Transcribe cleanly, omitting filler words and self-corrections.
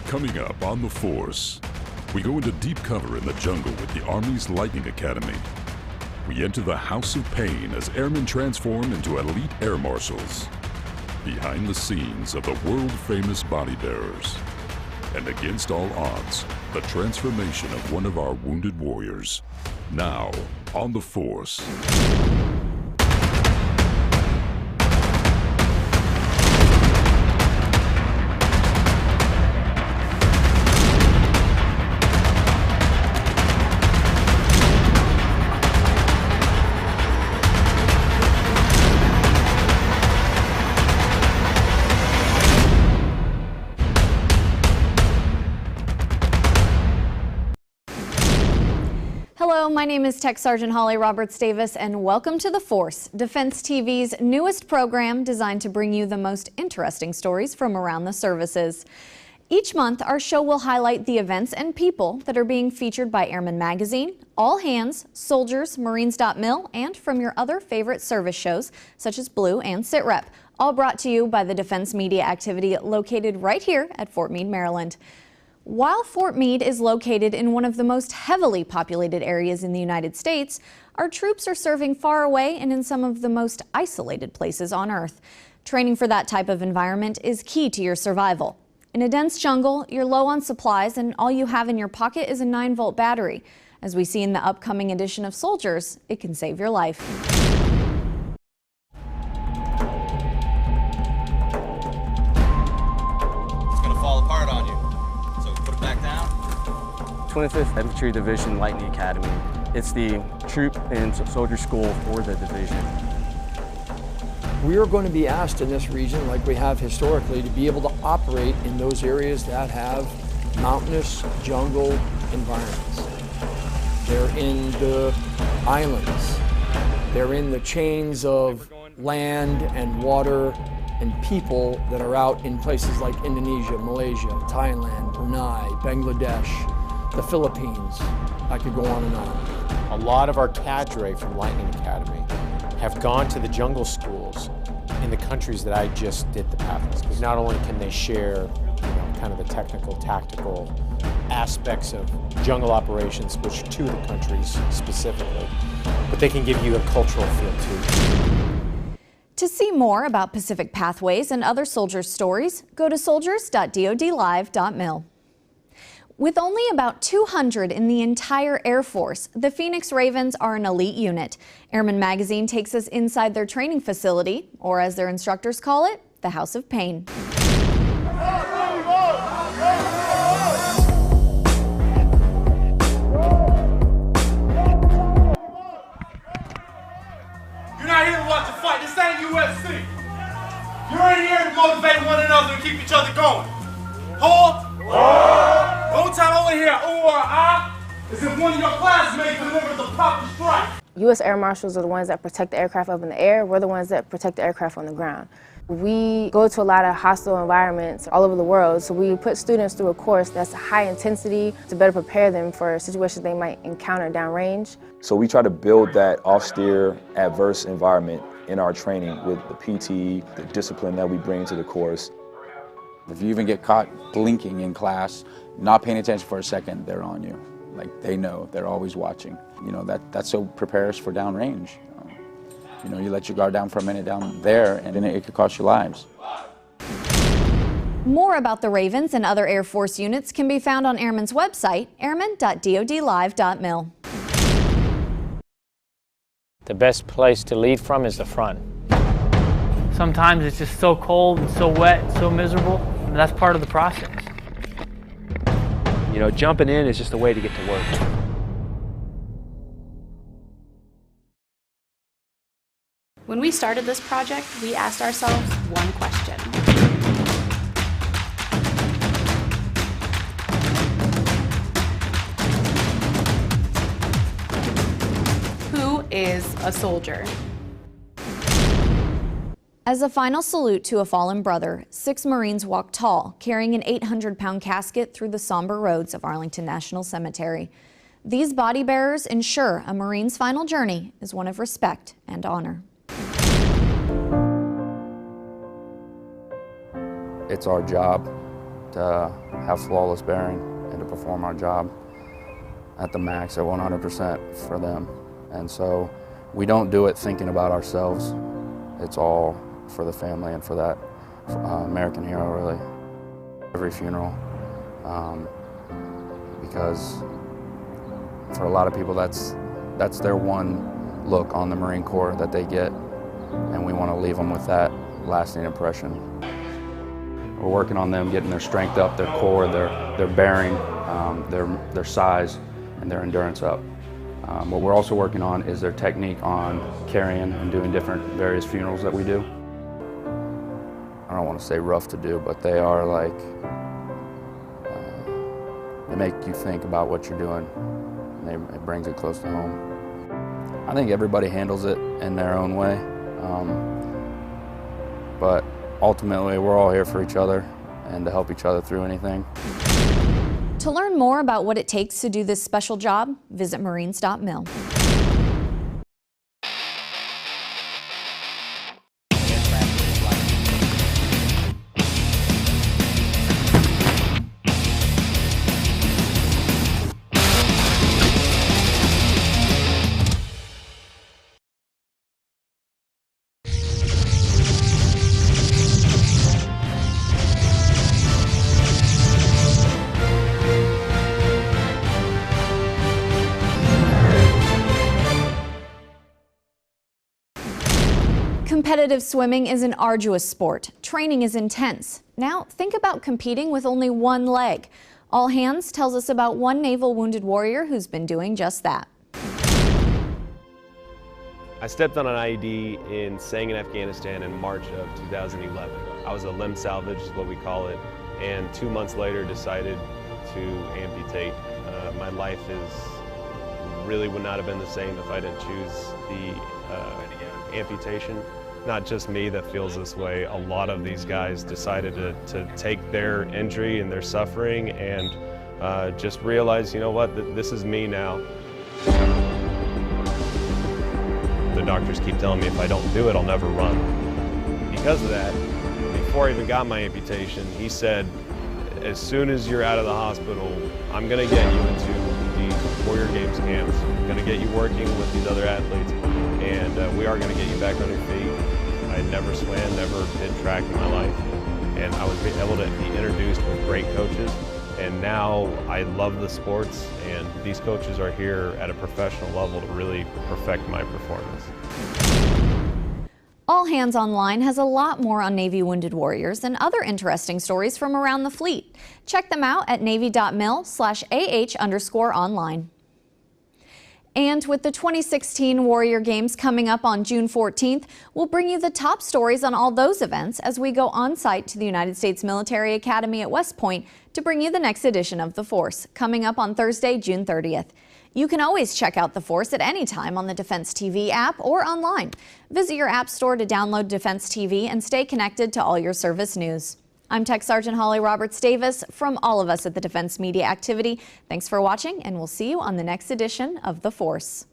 Coming up on The Force, we go into deep cover in the jungle with the Army's Lightning Academy. We enter the House of Pain as airmen transform into elite air marshals. Behind the scenes of the world-famous Bodybearers. And against all odds, the transformation of one of our wounded warriors. Now, on The Force. Hello, my name is Tech Sergeant Holly Roberts-Davis, and welcome to The Force, Defense TV's newest program designed to bring you the most interesting stories from around the services. Each month, our show will highlight the events and people that are being featured by Airman Magazine, All Hands, Soldiers, Marines.mil, and from your other favorite service shows, such as Blue and Sitrep, all brought to you by the Defense Media Activity located right here at Fort Meade, Maryland. While Fort Meade is located in one of the most heavily populated areas in the United States, our troops are serving far away and in some of the most isolated places on Earth. Training for that type of environment is key to your survival. In a dense jungle, you're low on supplies and all you have in your pocket is a 9-volt battery. As we see in the upcoming edition of Soldiers, it can save your life. 25th Infantry Division Lightning Academy. It's the troop and soldier school for the division. We are going to be asked in this region, like we have historically, to be able to operate in those areas that have mountainous jungle environments. They're in the islands. They're in the chains of land and water and people that are out in places like Indonesia, Malaysia, Thailand, Brunei, Bangladesh, the Philippines. I could go on and on. A lot of our cadre from Lightning Academy have gone to the jungle schools in the countries that I just did the pathways. Because not only can they share, kind of the technical, tactical aspects of jungle operations, which to the countries specifically, but they can give you a cultural feel too. To see more about Pacific Pathways and other soldiers' stories, go to soldiers.dodlive.mil. With only about 200 in the entire Air Force, the Phoenix Ravens are an elite unit. Airman Magazine takes us inside their training facility, or as their instructors call it, the House of Pain. You're not here to watch a fight. This ain't UFC. You're in here to motivate one another and keep each other going. Hold. The only time I want to hear ooh or ah is if one of your classmates delivers a proper strike. U.S. Air Marshals are the ones that protect the aircraft up in the air. We're the ones that protect the aircraft on the ground. We go to a lot of hostile environments all over the world, so we put students through a course that's high intensity to better prepare them for situations they might encounter downrange. So we try to build that austere, adverse environment in our training with the PT, the discipline that we bring to the course. If you even get caught blinking in class, not paying attention for a second, they're on you. Like, they know, they're always watching. That's so prepares for downrange. You let your guard down for a minute down there, and then it could cost you lives. More about the Ravens and other Air Force units can be found on Airman's website, airman.dodlive.mil. The best place to lead from is the front. Sometimes it's just so cold and so wet and so miserable, and that's part of the process. Jumping in is just a way to get to work. When we started this project, we asked ourselves one question. Who is a soldier? As a final salute to a fallen brother, 6 Marines walked tall, carrying an 800-pound casket through the somber roads of Arlington National Cemetery. These body bearers ensure a Marine's final journey is one of respect and honor. It's our job to have flawless bearing and to perform our job at the max at 100% for them. And so we don't do it thinking about ourselves. It's all for the family and for that American hero, really. Every funeral, because for a lot of people that's their one look on the Marine Corps that they get, and we want to leave them with that lasting impression. We're working on them getting their strength up, their core, their bearing, their size, and their endurance up. What we're also working on is their technique on carrying and doing different various funerals that we do. I don't want to say rough to do, but they are like, they make you think about what you're doing, and it brings it close to home. I think everybody handles it in their own way, but ultimately we're all here for each other and to help each other through anything. To learn more about what it takes to do this special job, visit Marines.mil. Competitive swimming is an arduous sport. Training is intense. Now think about competing with only one leg. All Hands tells us about one naval wounded warrior who's been doing just that. I stepped on an IED in Sang in Afghanistan in March of 2011. I was a limb salvage, is what we call it, and 2 months later decided to amputate. My life really would not have been the same if I didn't choose the amputation. Not just me that feels this way. A lot of these guys decided to take their injury and their suffering and just realize, you know what, this is me now. The doctors keep telling me if I don't do it, I'll never run. Because of that, before I even got my amputation, he said, as soon as you're out of the hospital, I'm gonna get you into these Warrior Games camps. I'm gonna get you working with these other athletes, and we are gonna get you back on your feet. I never swam, never did track in my life, and I was able to be introduced with great coaches, and now I love the sports, and these coaches are here at a professional level to really perfect my performance. All Hands Online has a lot more on Navy wounded warriors and other interesting stories from around the fleet. Check them out at Navy.mil/AH_online. And with the 2016 Warrior Games coming up on June 14th, we'll bring you the top stories on all those events as we go on site to the United States Military Academy at West Point to bring you the next edition of The Force, coming up on Thursday, June 30th. You can always check out The Force at any time on the Defense TV app or online. Visit your app store to download Defense TV and stay connected to all your service news. I'm Tech Sergeant Holly Roberts-Davis from all of us at the Defense Media Activity. Thanks for watching, and we'll see you on the next edition of The Force.